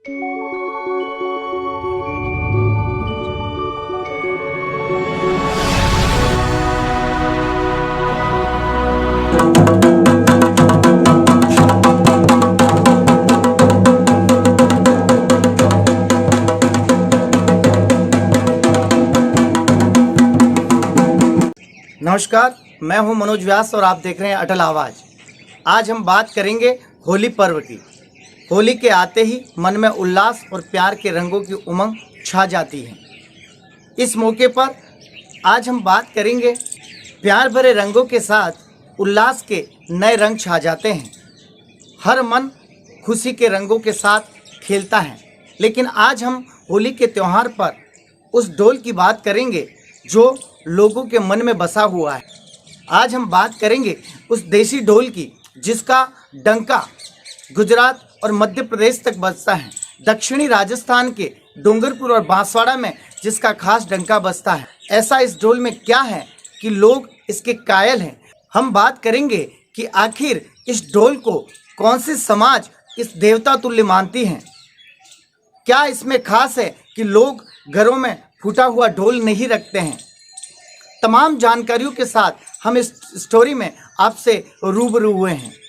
नमस्कार, मैं हूं मनोज व्यास और आप देख रहे हैं अटल आवाज़। आज हम बात करेंगे होली पर्व की। होली के आते ही मन में उल्लास और प्यार के रंगों की उमंग छा जाती है। इस मौके पर आज हम बात करेंगे, प्यार भरे रंगों के साथ उल्लास के नए रंग छा जाते हैं। हर मन खुशी के रंगों के साथ खेलता है, लेकिन आज हम होली के त्यौहार पर उस डोल की बात करेंगे जो लोगों के मन में बसा हुआ है। आज हम बात करेंगे उस देसी ढोल की जिसका डंका गुजरात और मध्य प्रदेश तक बजता है। दक्षिणी राजस्थान के डूंगरपुर और बांसवाड़ा में जिसका खास डंका बजता है। ऐसा इस ढोल में क्या है कि लोग इसके कायल हैं। हम बात करेंगे कि आखिर इस ढोल को कौन सी समाज इस देवता तुल्य मानती हैं। क्या इसमें खास है कि लोग घरों में फूटा हुआ ढोल नहीं रखते हैं। तमाम जानकारियों के साथ हम इस स्टोरी में आपसे रूबरू हुए हैं।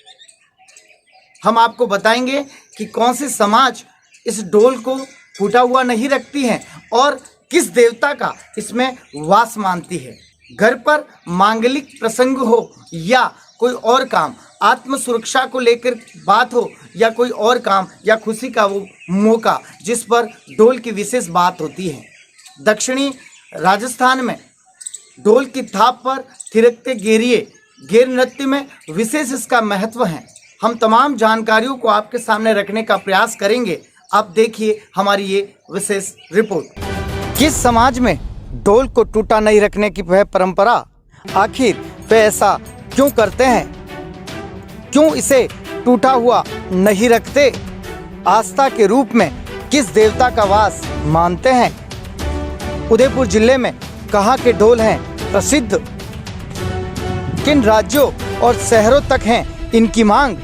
हम आपको बताएंगे कि कौन सी समाज इस ढोल को फूटा हुआ नहीं रखती है और किस देवता का इसमें वास मानती है। घर पर मांगलिक प्रसंग हो या कोई और काम, आत्म सुरक्षा को लेकर बात हो या कोई और काम या खुशी का वो मौका जिस पर ढोल की विशेष बात होती है। दक्षिणी राजस्थान में ढोल की थाप पर थिरकते गेर नृत्य में विशेष इसका महत्व है। हम तमाम जानकारियों को आपके सामने रखने का प्रयास करेंगे। आप देखिए हमारी ये विशेष रिपोर्ट। किस समाज में ढोल को टूटा नहीं रखने की वह परंपरा, आखिर वे ऐसा क्यों करते हैं, क्यों इसे टूटा हुआ नहीं रखते, आस्था के रूप में किस देवता का वास मानते हैं। उदयपुर जिले में कहाँ के ढोल हैं प्रसिद्ध, किन राज्यों और शहरों तक हैं इनकी मांग।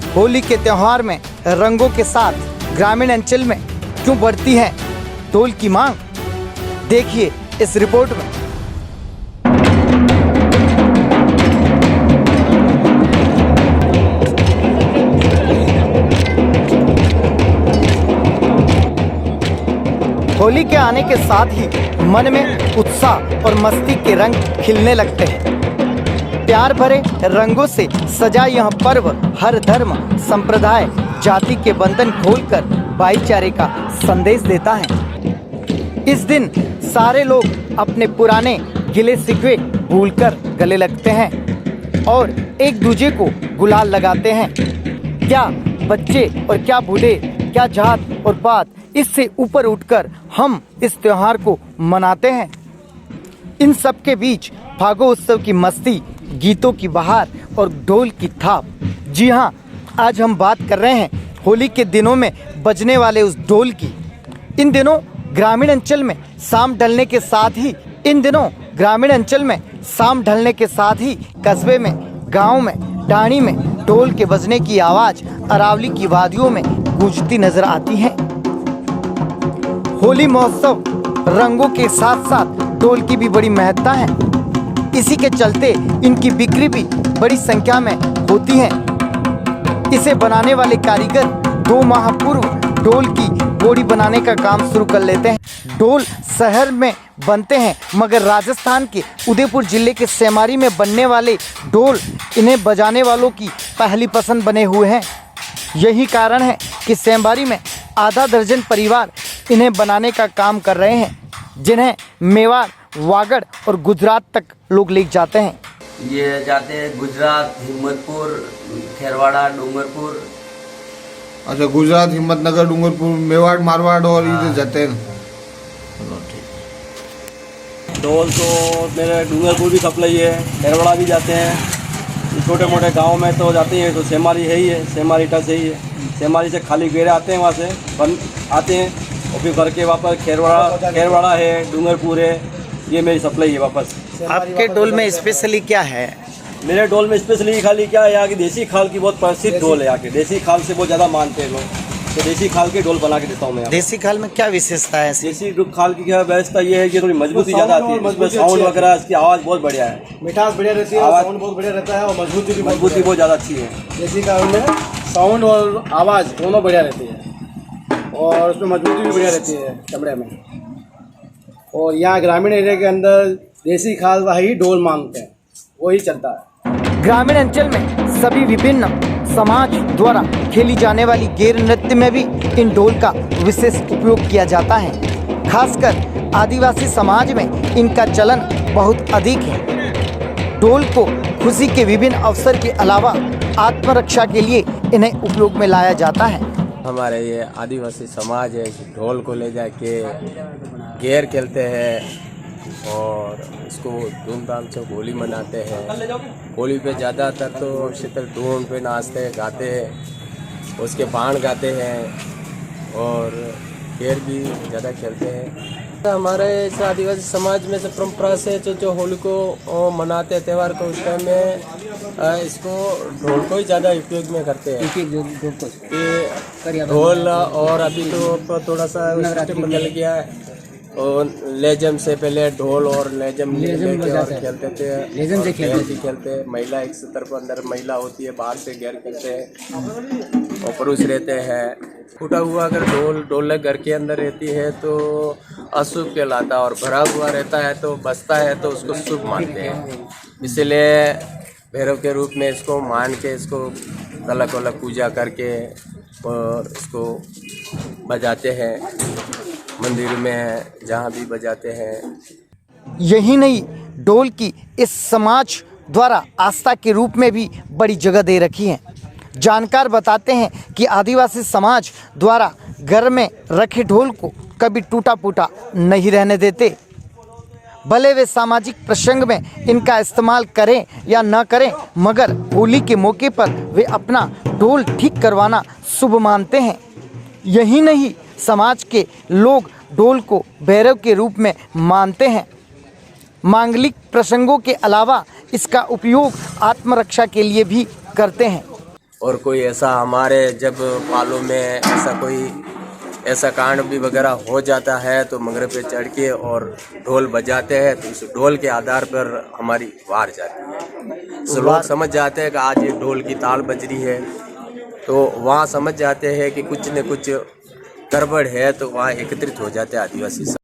होली के त्यौहार में रंगों के साथ ग्रामीण अंचल में क्यों बढ़ती है ढोल की मांग, देखिए इस रिपोर्ट में। होली के आने के साथ ही मन में उत्साह और मस्ती के रंग खिलने लगते हैं। प्यार भरे रंगों से सजा यह पर्व हर धर्म, संप्रदाय, जाति के बंधन खोलकर भाईचारे का संदेश देता है। इस दिन सारे लोग अपने पुराने गिले शिकवे भूलकर गले लगते हैं और एक दूजे को गुलाल लगाते हैं। क्या बच्चे और क्या बूढ़े, क्या जात और पात, इससे ऊपर उठकर हम इस त्योहार को मनाते हैं। इन सब के बीच फागो उत्सव की मस्ती, गीतों की बहार और ढोल की थाप। जी हाँ, आज हम बात कर रहे हैं होली के दिनों में बजने वाले उस ढोल की। इन दिनों ग्रामीण अंचल में शाम ढलने के साथ ही कस्बे में, गांव में, डाणी में ढोल के बजने की आवाज़ अरावली की वादियों में गूंजती नजर आती है। होली महोत्सव रंगों के साथ साथ ढोल की भी बड़ी महत्ता है। इसी के चलते इनकी बिक्री भी बड़ी संख्या में होती है। इसे बनाने वाले कारीगर 2 माह पूर्व ढोल की बोड़ी बनाने का काम शुरू कर लेते हैं। ढोल शहर में बनते हैं, मगर राजस्थान के उदयपुर जिले के सेमारी में बनने वाले ढोल इन्हें बजाने वालों की पहली पसंद बने हुए हैं। यही कारण है कि सेमारी में आधा दर्जन परिवार इन्हें बनाने का काम कर रहे हैं, जिन्हें मेवाड़, वागड़ और गुजरात तक लोग ले जाते हैं। ये जाते हैं गुजरात, हिम्मतपुर, खेरवाड़ा, डूंगरपुर। अच्छा, गुजरात, हिम्मतनगर, डूंगरपुर, मेवाड़, मारवाड़ और इधर जाते हैं। ढोल तो मेरे डूंगरपुर भी सप्लाई है, खेरवाड़ा भी जाते हैं। छोटे मोटे गांव में तो जाते हैं, तो सेमारी है ही है, सेमारी टच है ही है। सेमारी से खाली गेरे आते हैं, वहाँ से बन आते हैं और फिर भर के वापस खेरवाड़ा है, डूंगरपुर है, ये मेरी सप्लाई है वापस। आपके ढोल में स्पेशली क्या है? मेरे ढोल में स्पेशली खाली क्या है, यहाँ की देसी खाल की बहुत प्रसिद्ध ढोल है। यहाँ के देसी खाल से बहुत ज़्यादा मानते हैं लोग। तो देसी खाल के ढोल बना के देता हूँ मैं यहाँ पे। देसी खाल में क्या विशेषता है ऐसी? देसी खाल की क्या व्यवस्था ये है कि थोड़ी मजबूती ज़्यादा आती है, इसमें साउंड वगैरह, इसकी आवाज़ बहुत बढ़िया है, मिठास बढ़िया रहती है, साउंड बहुत बढ़िया रहता है और मजबूती बहुत ज़्यादा अच्छी है। देसी खाल में साउंड और आवाज़ दोनों बढ़िया रहती है और उसमें मजबूती भी बढ़िया रहती है चमड़े में। और यहाँ ग्रामीण एरिया के अंदर देसी खाल वही ढोल मांगते हैं, वही चलता है। ग्रामीण अंचल में सभी विभिन्न समाज द्वारा खेली जाने वाली गैर नृत्य में भी इन ढोल का विशेष उपयोग किया जाता है। खासकर आदिवासी समाज में इनका चलन बहुत अधिक है। ढोल को खुशी के विभिन्न अवसर के अलावा आत्मरक्षा के लिए इन्हें उपयोग में लाया जाता है। हमारे ये आदिवासी समाज है, ढोल को ले जाके गेर खेलते हैं और इसको धूमधाम से होली मनाते हैं। होली पे ज़्यादातर तो शीतल धून पे नाचते हैं, गाते हैं, उसके बाण गाते हैं और गेर भी ज़्यादा खेलते हैं। हमारे इस आदिवासी समाज में से परंपरा से जो होली को मनाते हैं त्यौहार को, उस टाइम में इसको ढोल को ही ज़्यादा उपयोग में करते हैं कि ढोल। और अभी तो थोड़ा सा सिस्टम बदल गया है और लेजम से पहले ढोल और लेजम लेके और खेलते थे, लेजम से खेलते महिला एक तरफ अंदर महिला होती है, बाहर से घेर खेलते हैं और पुरुष रहते हैं। फूटा हुआ अगर ढोल घर के अंदर रहती है तो अशुभ कहलाता है और भरा हुआ रहता है तो बचता है तो उसको शुभ मानते हैं। इसलिए भैरव के रूप में इसको मान के इसको अलग अलग पूजा करके और इसको बजाते हैं, मंदिर में जहाँ भी बजाते हैं। यही नहीं, ढोल की इस समाज द्वारा आस्था के रूप में भी बड़ी जगह दे रखी है। जानकार बताते हैं कि आदिवासी समाज द्वारा घर में रखे ढोल को कभी टूटा फूटा नहीं रहने देते। भले वे सामाजिक प्रसंग में इनका इस्तेमाल करें या न करें, मगर होली के मौके पर वे अपना ढोल ठीक करवाना शुभ मानते हैं। यही नहीं, समाज के लोग ढोल को भैरव के रूप में मानते हैं। मांगलिक प्रसंगों के अलावा इसका उपयोग आत्मरक्षा के लिए भी करते हैं। और कोई ऐसा हमारे जब पालों में ऐसा कांड भी वगैरह हो जाता है तो मंगरे पे चढ़ के और ढोल बजाते हैं तो उस ढोल के आधार पर हमारी वार जाती है। तो लोग समझ जाते हैं कि आज ये ढोल की ताल बज रही है, तो वहाँ समझ जाते हैं कि कुछ न कुछ गड़बड़ है, तो वहाँ एकत्रित हो जाते हैं आदिवासी सब।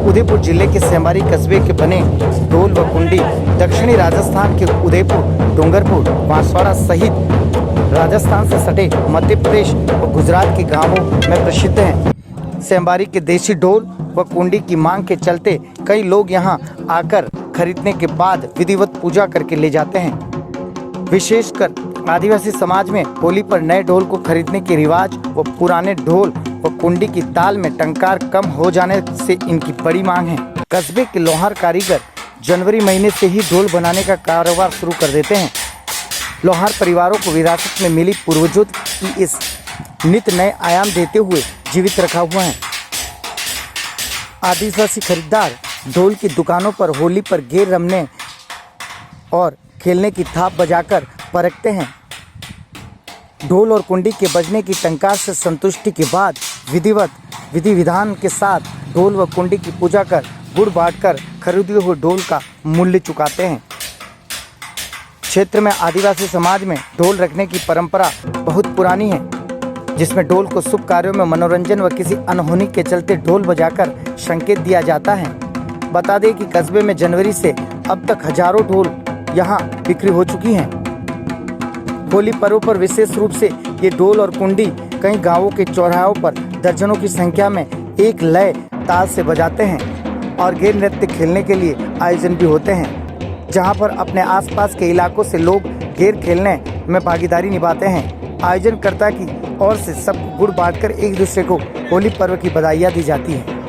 उदयपुर जिले के सेमारी कस्बे के बने ढोल व कुंडी दक्षिणी राजस्थान के उदयपुर, डूंगरपुर, बांसवाड़ा सहित राजस्थान से सटे मध्य प्रदेश व गुजरात के गांवों में प्रसिद्ध हैं। सेमारी के देसी ढोल व कुंडी की मांग के चलते कई लोग यहां आकर खरीदने के बाद विधिवत पूजा करके ले जाते हैं। विशेषकर आदिवासी समाज में होली पर नए ढोल को खरीदने के रिवाज व पुराने ढोल व कुंडी की ताल में टंकार कम हो जाने से इनकी बड़ी मांग है। कस्बे के लोहार कारीगर जनवरी महीने से ही ढोल बनाने का कारोबार शुरू कर देते हैं। लोहार परिवारों को विरासत में मिली पूर्वजों की इस नित्य नए आयाम देते हुए जीवित रखा हुआ है। आदिवासी खरीदार ढोल की दुकानों पर होली पर गेर रमने और खेलने की थाप बजाकर परखते हैं। ढोल और कुंडी के बजने की टंकार से संतुष्टि के बाद विधि विधान के साथ ढोल व कुंडी की पूजा कर गुड़ बांटकर खरीदे हुए ढोल का मूल्य चुकाते हैं। क्षेत्र में आदिवासी समाज में ढोल रखने की परंपरा बहुत पुरानी है, जिसमें ढोल को शुभ कार्यों में मनोरंजन व किसी अनहोनी के चलते ढोल बजाकर संकेत दिया जाता है। बता दें कि कस्बे में जनवरी से अब तक हजारों ढोल यहाँ बिक्री हो चुकी हैं। होली पर्व पर विशेष रूप से ये ढोल और कुंडी कई गांवों के चौराहों पर दर्जनों की संख्या में एक लय ताल से बजाते हैं और गैर नृत्य खेलने के लिए आयोजन भी होते हैं, जहां पर अपने आसपास के इलाकों से लोग गैर खेलने में भागीदारी निभाते हैं। आयोजनकर्ता की ओर से सब गुड़ बांटकर एक दूसरे को होली पर्व की बधाइयाँ दी जाती हैं।